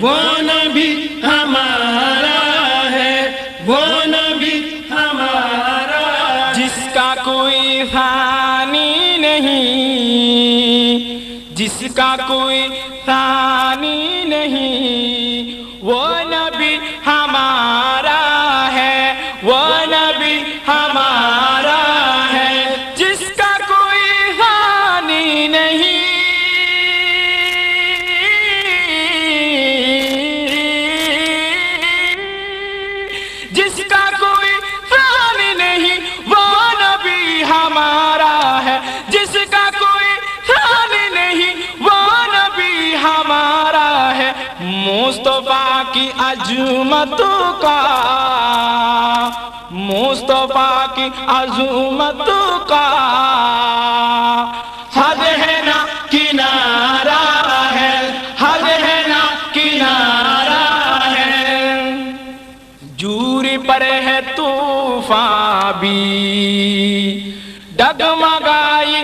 وہ نبی ہمارا ہے، وہ نبی ہمارا ہے، جس کا کوئی ثانی نہیں، جس کا کوئی ثانی نہیں، وہ نبی ہمارا ہے، وہ نبی ہمارا ہے، جس کا کوئی ثانی نہیں، جس کا کوئی ثانی نہیں، وہ نبی ہمارا ہے، جس کا کوئی ثانی نہیں، وہ نبی ہمارا ہے، مصطفیٰ کی عظمت کا، مصطفیٰ کی عظمت کا حد ہے نہ کنارہ ہے، حد ہے نہ کنارہ ہے، جوری پر ہے طوفان بھی، ڈگمگائی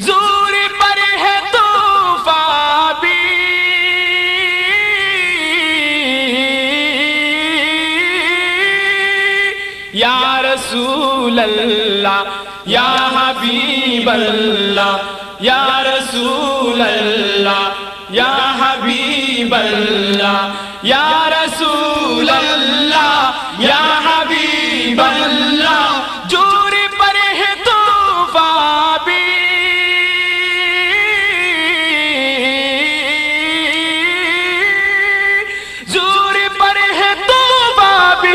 زوری پر ہے طوفان بھی، یا رسول اللہ یا حبیب اللہ، یا رسول اللہ یا حبیب اللہ، یا رسول اللہ یا حبیب اللہ، جوری پر ہے طوفان بھی، زوری پر ہے طوفان بھی،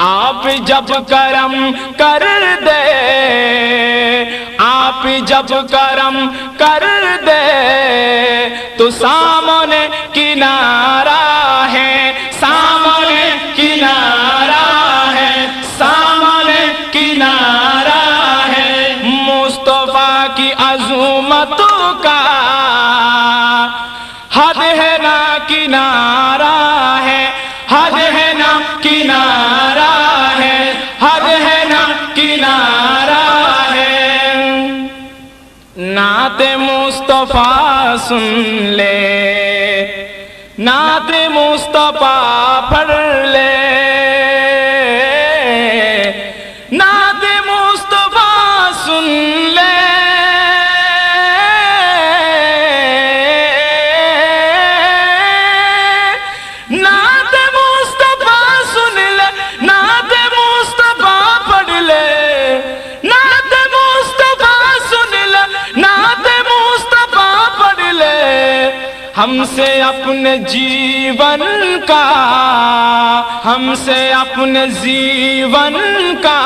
آپ جب کرم کر دے، آپ جب کرم کر دے تو سامنے کنارہ ہے، سامنے کنارہ ہے، سامنے کنارہ ہے، مصطفیٰ کی عظمت کا حد ہے نہ کنارہ ہے، حد ہے نہ کنارہ ہے، حد ہے نہ کنارہ ہے، نعت مصطفیٰ سن لے، نعت مصطفیٰ پڑھ لے، نعت مصطفیٰ سن لے، نعت مصطفیٰ سن لے، نعت مصطفیٰ پڑھ لے، نعت مصطفیٰ سن لے، نعت مصطفیٰ پڑھ لے، ہم سے اپنے جیون کا، ہم سے اپنے جیون کا،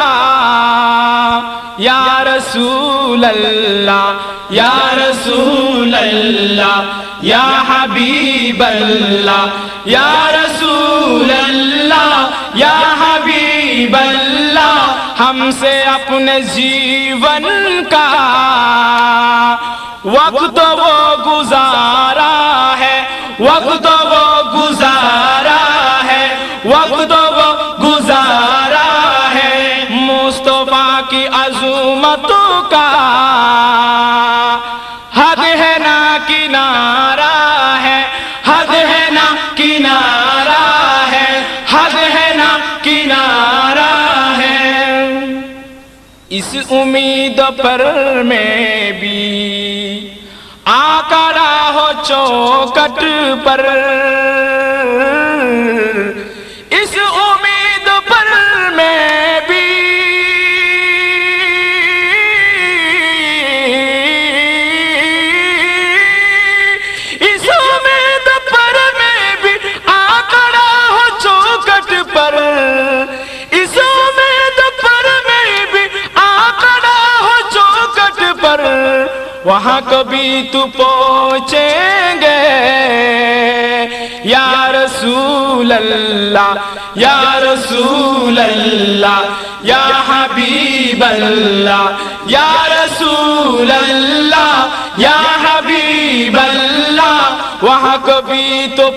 یا رسول اللہ یا رسول اللہ یا حبیب اللہ، یا رسول اللہ یا حبیب اللہ، ہم سے اپنے جیون کا وقت وہ گزارا ہے، وقت وہ گزارا ہے، وقت وہ گزارا ہے، مصطفیٰ کی عظمت کا حد ہے نہ کنارہ ہے، حد ہے نہ کنارہ ہے، حد ہے نہ کنارہ ہے، اس امید پر میں بھی آ کھڑا ہو چوکٹ پر، اس امید پر میں بھی اس امید پر میں بھی آ کھڑا ہو چوکٹ پر، اس امید پر میں بھی آ کھڑا ہو چوکٹ پر، وہاں کبھی تو پہنچیں گے، یا رسول اللہ یا رسول اللہ یا حبیب اللہ، یا رسول اللہ یا حبیب اللہ، وہاں کبھی تو